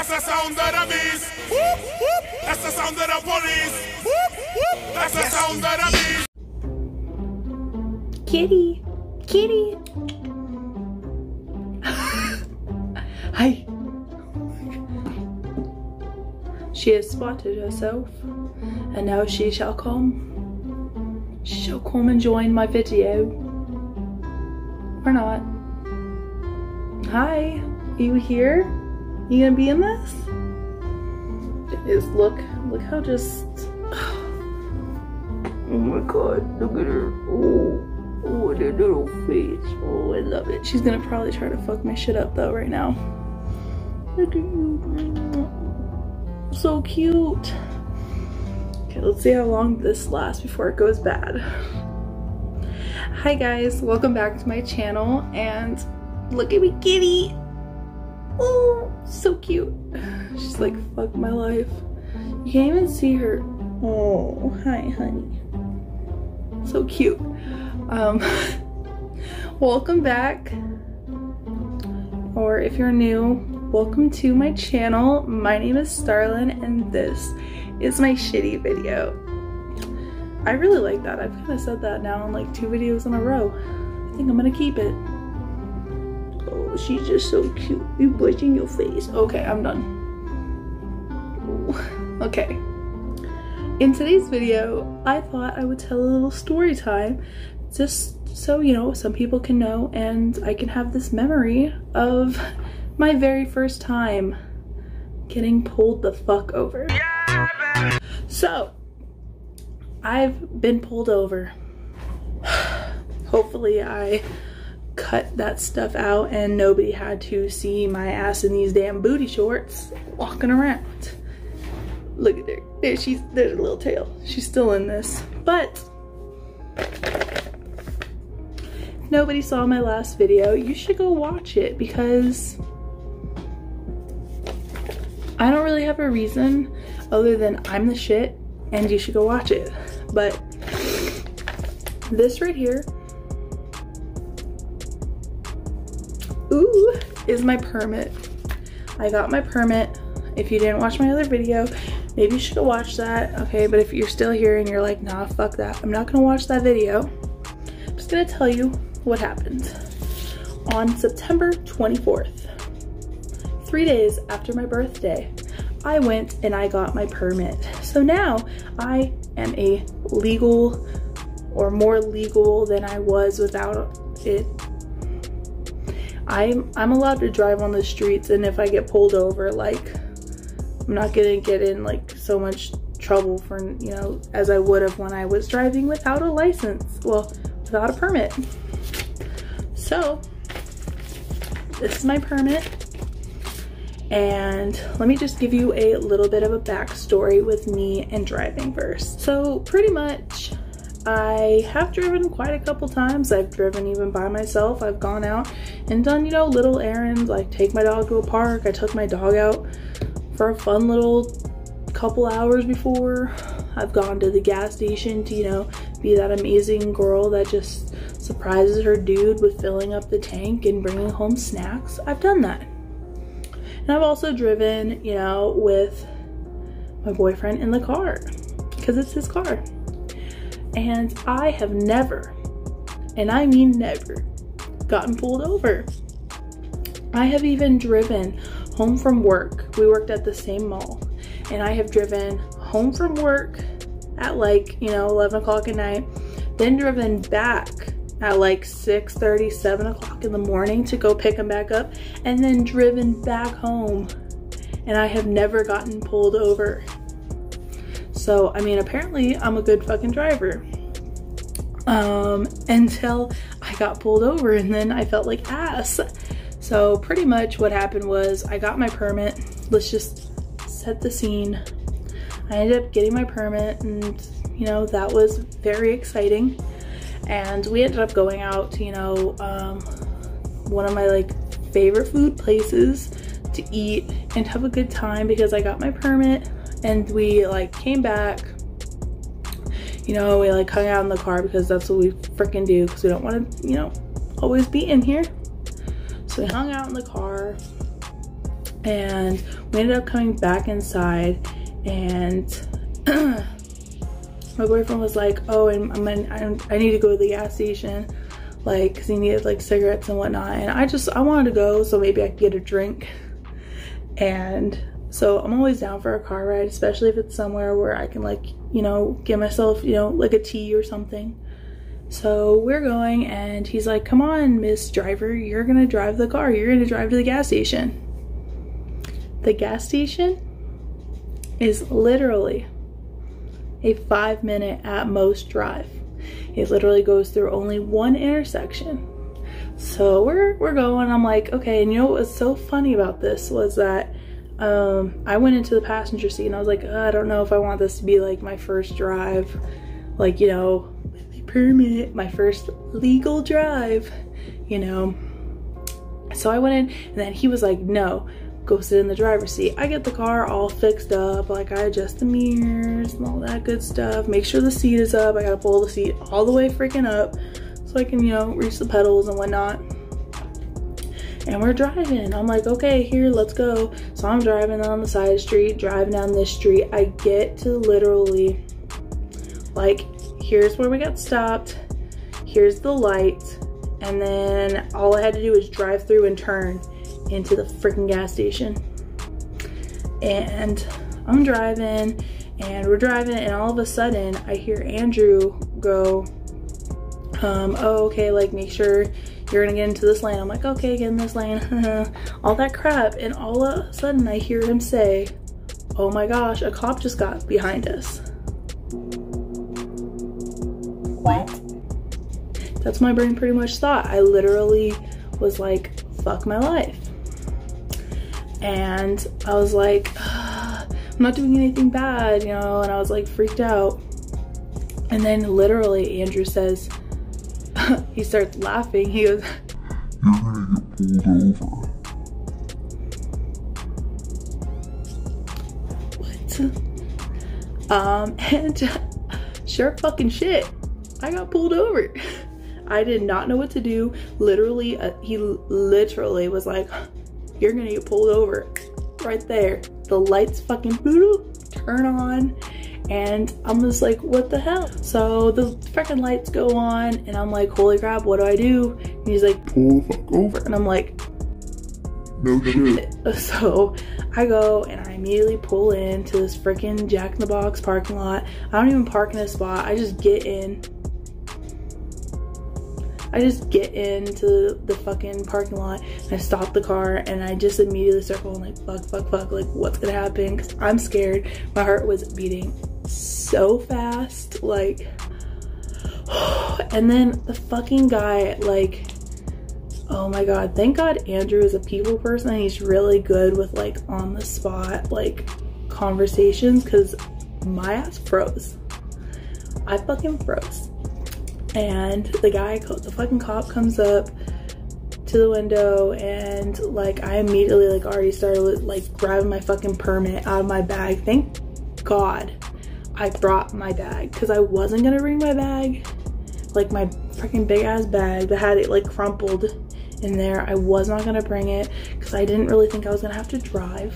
That's the sound of the beast. Whoop, whoop. That's the sound of the police. Whoop, whoop. That's the sound of the beast. Kitty, kitty. Hi. She has spotted herself, and now she shall come. She shall come and join my video. Or not. Hi, you here? You gonna be in this? Look how just. Oh my god, look at her. Oh, that little face. Oh, I love it. She's gonna probably try to fuck my shit up though right now. Look at you. So cute. Okay, let's see how long this lasts before it goes bad. Hi guys, welcome back to my channel, and look at me kitty. Oh, so cute. She's like, fuck my life. You can't even see her. Oh, hi honey. So cute. Welcome back, or if you're new, welcome to my channel. My name is Starlin, and this is my shitty video. I really like that. I've kind of said that now in like 2 videos in a row. I think I'm gonna keep it. Oh, she's just so cute. You blushing your face. Okay, I'm done. Ooh. Okay. In today's video, I thought I would tell a little story time, just so, you know, some people can know and I can have this memory of my very first time getting pulled the fuck over. Yeah, so, I've been pulled over. Hopefully I cut that stuff out and nobody had to see my ass in these damn booty shorts walking around. Look at her. There's a little tail. She's still in this. But if nobody saw my last video, you should go watch it because I don't really have a reason other than I'm the shit and you should go watch it. But this right here, ooh, is my permit. I got my permit. If you didn't watch my other video, maybe you should go watch that. Okay, but if you're still here and you're like, nah, fuck that, I'm not gonna watch that video. I'm just gonna tell you what happened. On September 24th, 3 days after my birthday, I went and I got my permit. So now I am a legal, or more legal than I was without it. I'm allowed to drive on the streets, and if I get pulled over, like, I'm not gonna get in like so much trouble for, you know, as I would have when I was driving without a license, well, without a permit. So this is my permit, and let me just give you a little bit of a backstory with me and driving first. So pretty much I have driven quite a couple times. I've driven even by myself. I've gone out and done, you know, little errands, like take my dog to a park. I took my dog out for a fun little couple hours before. I've gone to the gas station to, you know, be that amazing girl that just surprises her dude with filling up the tank and bringing home snacks. I've done that. And I've also driven, you know, with my boyfriend in the car because it's his car. And I have never, and I mean never, gotten pulled over. I have even driven home from work. We worked at the same mall, and I have driven home from work at like, you know, 11 o'clock at night, then driven back at like 6:30, 7 o'clock in the morning to go pick him back up, and then driven back home, and I have never gotten pulled over. So, I mean, apparently I'm a good fucking driver. Until I got pulled over, and then I felt like ass. So pretty much what happened was I got my permit. Let's just set the scene. I ended up getting my permit, and you know, that was very exciting. And we ended up going out to, you know, one of my like favorite food places to eat and have a good time because I got my permit. And we like came back, you know, we like hung out in the car because that's what we freaking do, because we don't want to, you know, always be in here. So we hung out in the car, And we ended up coming back inside, and my boyfriend was like, oh, and I need to go to the gas station, like, because he needed like cigarettes and whatnot. And I wanted to go so maybe I could get a drink. And so I'm always down for a car ride, especially if it's somewhere where I can, like, you know, get myself, you know, like a tea or something. So we're going, and he's like, come on, Miss Driver, you're gonna drive the car. You're gonna drive to the gas station. The gas station is literally a 5-minute at most drive. It literally goes through only one intersection. So we're going. I'm like, okay. And you know what was so funny about this was that I went into the passenger seat, and I was like, I don't know if I want this to be like my first drive, like, you know, with my permit, my first legal drive, you know. So I went in, and then he was like, no, go sit in the driver's seat. I get the car all fixed up, like I adjust the mirrors and all that good stuff, make sure the seat is up. I gotta pull the seat all the way freaking up so I can, you know, reach the pedals and whatnot. And we're driving. I'm like, okay, here, let's go. So I'm driving on the side street, driving down this street. I get to literally, like, here's where we got stopped, here's the light, and then all I had to do was drive through and turn into the freaking gas station. And I'm driving, and we're driving, and all of a sudden I hear Andrew go, oh, okay, like, make sure you're gonna get into this lane. I'm like, okay, get in this lane. All that crap. And all of a sudden I hear him say, oh my gosh, a cop just got behind us. What? That's my brain pretty much thought. I literally was like, fuck my life. And I was like, I'm not doing anything bad, you know, and I was like freaked out. And then literally Andrew says, he starts laughing. He goes, you're gonna get pulled over. What? And sure fucking shit, I got pulled over. I did not know what to do. Literally, he literally was like, you're gonna get pulled over right there. The lights fucking turn on, and I'm just like, what the hell? So the freaking lights go on, and I'm like, holy crap, what do I do? And he's like, pull the fuck over. And I'm like, no shit. So I go, and I immediately pull into this freaking Jack in the Box parking lot. I don't even park in a spot. I just get in. I just get into the fucking parking lot, and I stop the car, and I just immediately start going like, fuck, like, what's gonna happen? Because I'm scared. My heart was beating so fast, like, and then the fucking guy, like, oh my god, thank god Andrew is a people person, and he's really good with, like, on the spot, like, conversations, because my ass froze. I fucking froze. And the fucking cop comes up to the window, and like I immediately like already started like grabbing my fucking permit out of my bag. Thank god I brought my bag, because I wasn't gonna bring my bag, like my freaking big ass bag that had it like crumpled in there. I was not gonna bring it because I didn't really think I was gonna have to drive.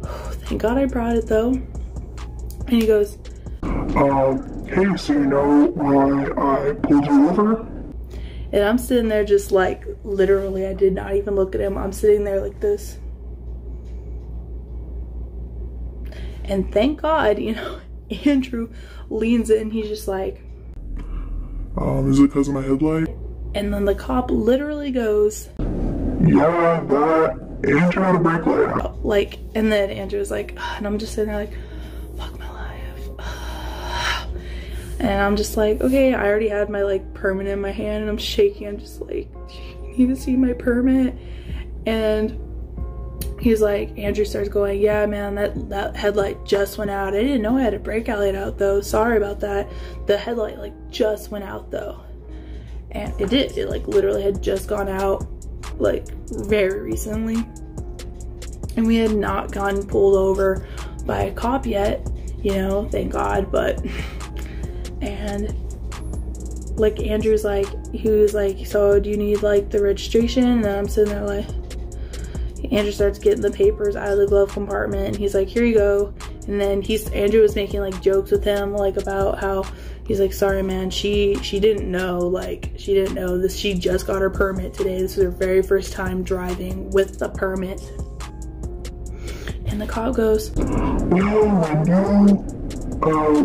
Thank god I brought it though. And he goes, hey, so you know why I pulled you over? And I'm sitting there just like, literally, I did not even look at him. I'm sitting there like this. And thank God, you know, Andrew leans in. He's just like, is it because of my headlight? And then the cop literally goes, yeah, that Andrew had a brake light. Like, and then Andrew's like, and I'm just sitting there like, fuck my life. And I'm just like, okay, I already had my like permit in my hand, and I'm shaking. I'm just like, you need to see my permit. And he's like, Andrew starts going, yeah, man, that headlight just went out. I didn't know I had a brake light out though. Sorry about that. The headlight like just went out though. And it did. It like literally had just gone out like very recently. And we had not gotten pulled over by a cop yet, you know, thank God. But and like Andrew's like, he was like, so do you need like the registration? And I'm sitting there like, Andrew starts getting the papers out of the glove compartment, and he's like, here you go. And then Andrew was making like jokes with him, like about how he's like, sorry man, she didn't know, like she didn't know this, she just got her permit today, this is her very first time driving with the permit. And the cop goes, well,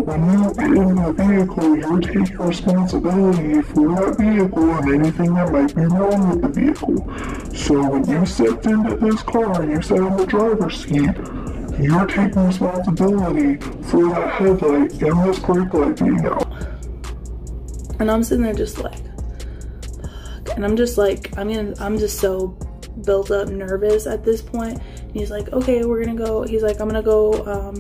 when you get in the vehicle, you're taking responsibility for that vehicle and anything that might be wrong with the vehicle. So when you stepped into this car and you sat in the driver's seat, you're taking responsibility for that headlight and this brake light being out. And I'm sitting there just like, fuck. And I'm just like, I'm just so built up nervous at this point. And he's like, okay, we're gonna go. He's like, I'm gonna go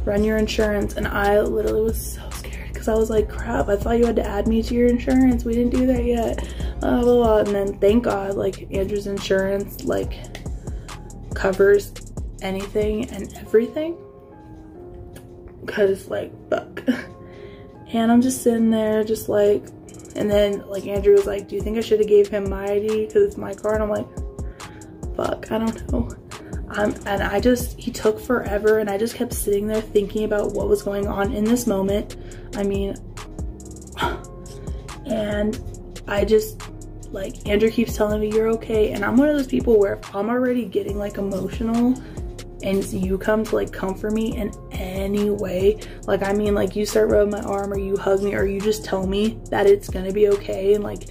run your insurance. And I literally was so scared because I was like, crap, I thought you had to add me to your insurance. We didn't do that yet. Blah, blah, blah. And then thank God, like Andrew's insurance like covers anything and everything, because like fuck. And I'm just sitting there just like, and then like Andrew was like, do you think I should have gave him my ID because it's my car? And I'm like, fuck, I don't know. And he took forever, and I just kept sitting there thinking about what was going on in this moment. I mean, and I just like, Andrew keeps telling me you're okay, and I'm one of those people where if I'm already getting like emotional and you come to like comfort me in any way, like I mean like you start rubbing my arm or you hug me or you just tell me that it's gonna be okay, and like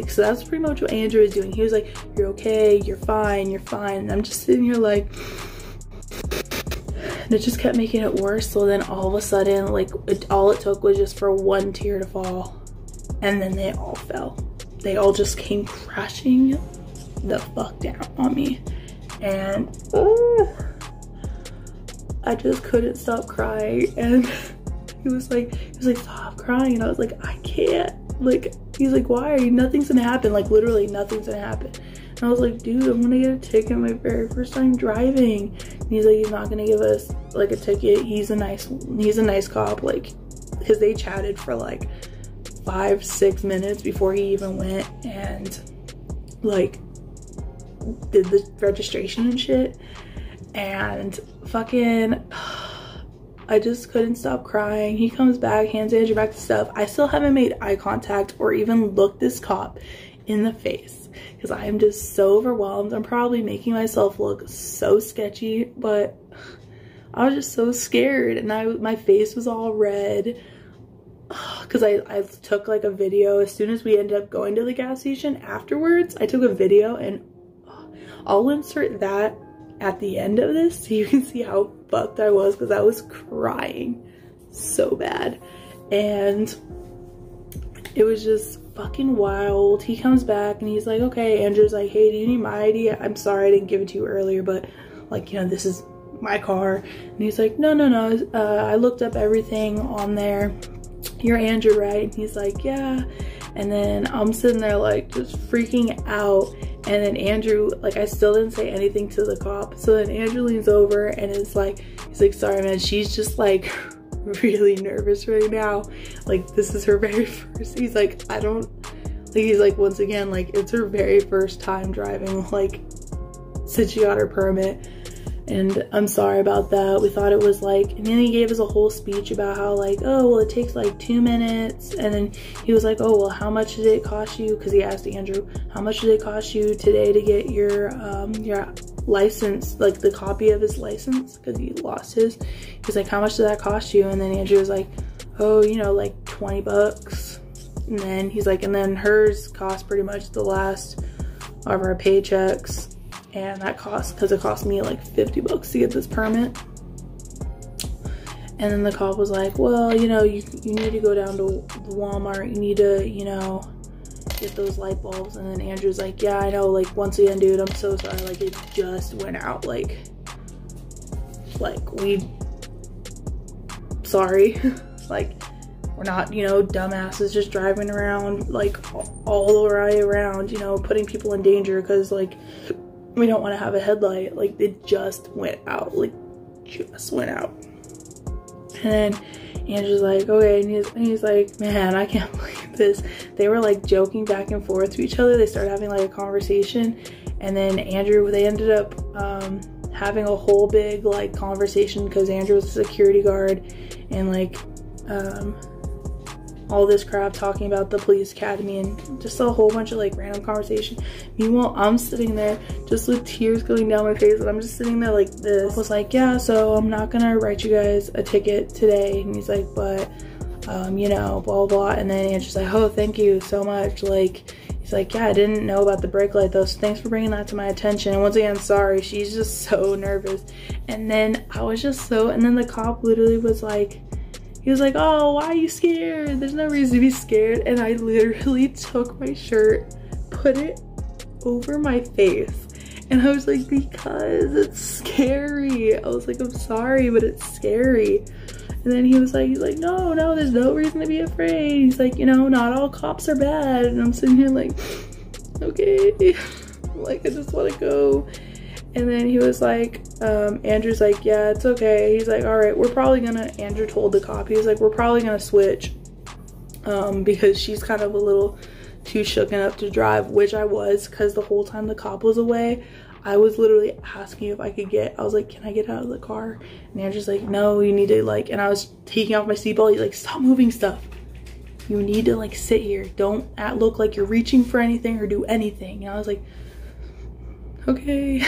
so that's pretty much what Andrew was doing. He was like, you're okay, you're fine, and I'm just sitting here like, and it just kept making it worse. So then all of a sudden, like all it took was just for one tear to fall, and then they all fell. They all just came crashing the fuck down on me. And I just couldn't stop crying. And he was like stop crying, and I was like, I can't. Like, he's like, why are you, nothing's gonna happen, like literally nothing's gonna happen. And I was like, dude, I'm gonna get a ticket my very first time driving. And he's like, he's not gonna give us like a ticket, he's a nice cop, like, because they chatted for like 5-6 minutes before he even went and like did the registration and shit. And fucking I just couldn't stop crying. He comes back, hands Andrew back the stuff. I still haven't made eye contact or even looked this cop in the face because I am just so overwhelmed. I'm probably making myself look so sketchy, but I was just so scared, and my face was all red because I took like a video as soon as we ended up going to the gas station. Afterwards I took a video, and I'll insert that at the end of this so you can see how fucked I was, because I was crying so bad. And it was just fucking wild. He comes back and he's like, okay. Andrew's like, hey, do you need my ID? I'm sorry I didn't give it to you earlier, but like, you know, this is my car. And he's like, no, I looked up everything on there, you're Andrew, right? And he's like, yeah. And then I'm sitting there like just freaking out. And then Andrew, like, I still didn't say anything to the cop. So then Andrew leans over and he's like, sorry man, she's just like really nervous right now. Like, this is her very first, he's like, he's like, once again, like, it's her very first time driving, like, since she got her permit. And I'm sorry about that. We thought it was like, and then he gave us a whole speech about how like, oh, well, it takes like 2 minutes. And then he was like, oh, well, how much did it cost you? Because he asked Andrew, how much did it cost you today to get your license, like the copy of his license, because he lost his. He's like, how much did that cost you? And then Andrew was like, oh, you know, like 20 bucks. And then he's like, and then hers cost pretty much the last of our paychecks. And that cost, because it cost me like 50 bucks to get this permit. And then the cop was like, well, you know, you need to go down to Walmart, you need to, you know, get those light bulbs. And then Andrew's like, yeah, I know, like, once again, dude, I'm so sorry, like, it just went out, like sorry. Like, we're not, you know, dumbasses just driving around, like, all the way around, you know, putting people in danger because, like, we don't want to have a headlight. Like, it just went out, like, just went out. And then Andrew's like, okay, and he's like, man, I can't believe this. They were like joking back and forth to each other. They started having like a conversation, And then Andrew, they ended up having a whole big like conversation because Andrew was a security guard, and like all this crap talking about the police academy and just a whole bunch of like random conversation. Meanwhile, I'm sitting there just with tears going down my face, and I'm just sitting there like this. I was like, yeah, so I'm not gonna write you guys a ticket today. And he's like, but you know, blah blah. And then Andrew's like, oh, thank you so much. Like, he's like, yeah, I didn't know about the brake light though, so thanks for bringing that to my attention. And once again, sorry, she's just so nervous. And then I was just so, and then the cop literally was like, he was like, oh, why are you scared? There's no reason to be scared. And I literally took my shirt, put it over my face, and I was like, because it's scary. I was like, I'm sorry, but it's scary. And then he's like, no, there's no reason to be afraid. He's like, you know, not all cops are bad. And I'm sitting here like, okay, like, I just want to go. And then he was like, Andrew's like, yeah, it's okay. He's like, all right, we're probably gonna, Andrew told the cop, he was like, we're probably gonna switch because she's kind of a little too shooken up to drive, which I was, because the whole time the cop was away, I was literally asking if I could get, I was like, can I get out of the car? And Andrew's like, no, you need to like, and I was taking off my seatbelt. He's like, stop moving stuff. You need to like sit here. Don't look like you're reaching for anything or do anything. And I was like, okay.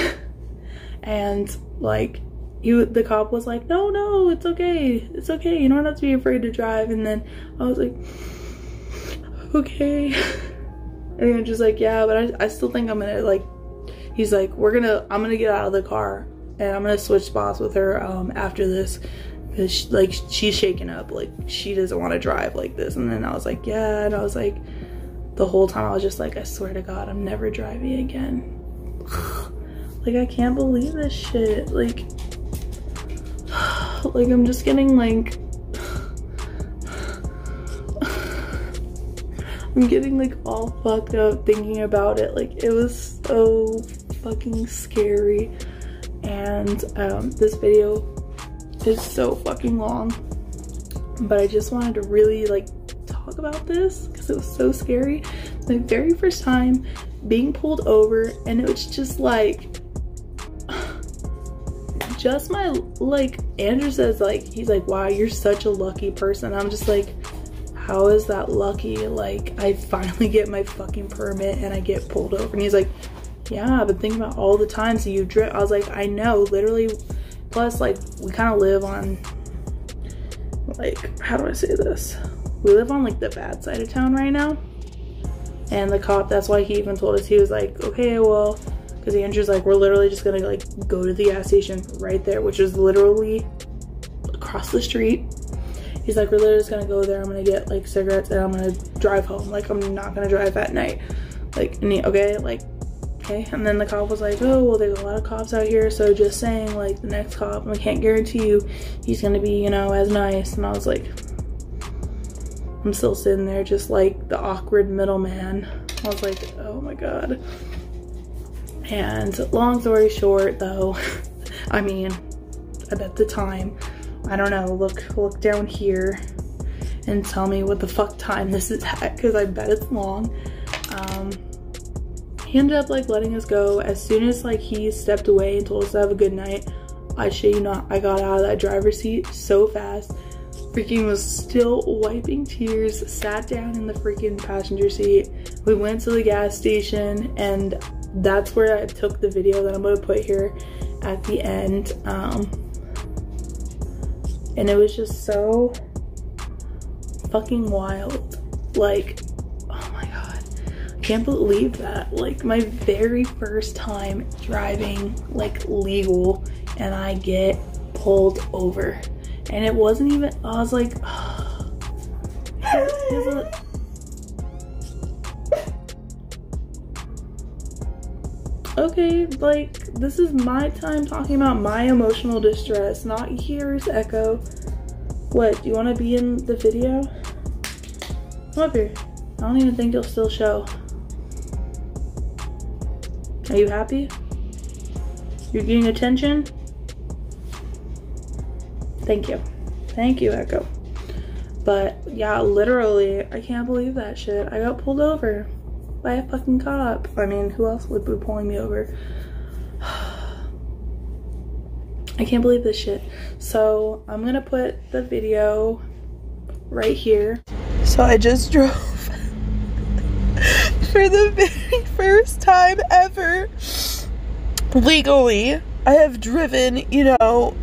And like, the cop was like, no, it's okay. It's okay. You don't have to be afraid to drive. And then I was like, okay. And I'm just like, yeah, but I still think I'm gonna like, he's like, I'm gonna get out of the car and I'm gonna switch spots with her after this, because like she's shaking up, like she doesn't want to drive like this. And then I was like, yeah. And I was like, the whole time I was just like, I swear to God, I'm never driving again. Like, I can't believe this shit. Like I'm just getting like, I'm getting like all fucked up thinking about it. Like, it was so fucking scary. And this video is so fucking long, but I just wanted to really like talk about this because it was so scary. My very first time being pulled over, and it was just like, just my, like, Andrew says, like, he's like, wow, you're such a lucky person. I'm just like, how is that lucky? Like, I finally get my fucking permit and I get pulled over. And he's like, yeah, I've been thinking about all the times you drift. I was like, I know, literally. Plus, like, we kind of live on, like, how do I say this? We live on like the bad side of town right now. And the cop, that's why he even told us, he was like, okay, well, because Andrew's like, we're literally just gonna like go to the gas station right there, which is literally across the street. He's like, we're literally just gonna go there. I'm gonna get like cigarettes and I'm gonna drive home. Like, I'm not gonna drive at night. Like, okay, like, okay. And then the cop was like, oh, well, there's a lot of cops out here, so just saying, like, the next cop, I can't guarantee you he's gonna be, you know, as nice. And I was like, I'm still sitting there just like the awkward middleman. I was like, oh my God. And long story short though, I mean, at the time, I don't know, look down here and tell me what the fuck time this is at, because I bet it's long. He ended up like letting us go. As soon as like he stepped away and told us to have a good night, I shit you not, I got out of that driver's seat so fast. Freaking was still wiping tears, sat down in the freaking passenger seat. We went to the gas station, and that's where I took the video that I'm gonna put here at the end. And it was just so fucking wild. Like, oh my God, I can't believe that. Like, my very first time driving like legal, and I get pulled over. And it wasn't even, I was like, oh. Okay, like, this is my time talking about my emotional distress, not yours, Echo. What, do you want to be in the video? Come up here. I don't even think you'll still show. Are you happy? You're getting attention? Thank you, Echo. But yeah, literally, I can't believe that shit. I got pulled over. by a fucking cop. I mean, who else would be pulling me over? I can't believe this shit. So I'm gonna put the video right here. So I just drove for the very first time ever legally. I have driven, you know,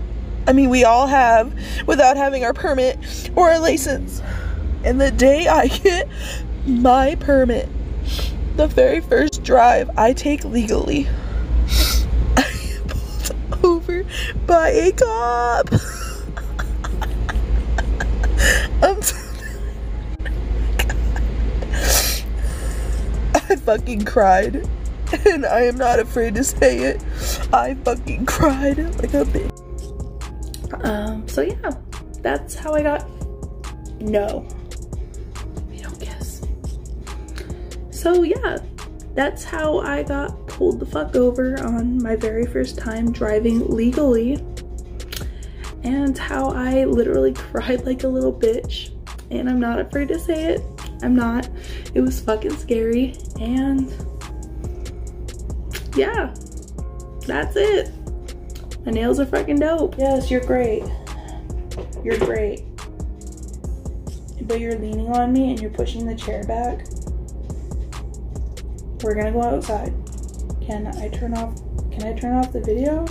I mean, we all have, without having our permit or our license. And the day I get my permit, the very first drive I take legally, I get pulled over by a cop. I'm so I fucking cried, and I am not afraid to say it. I fucking cried like a bitch. So yeah, that's how I got, no, we don't kiss. So yeah, that's how I got pulled the fuck over on my very first time driving legally, and how I literally cried like a little bitch, and I'm not afraid to say it. I'm not. It was fucking scary, and yeah, that's it. My nails are fucking dope. Yes, you're great. You're great. But you're leaning on me and you're pushing the chair back. We're gonna go outside. Can I turn off the video?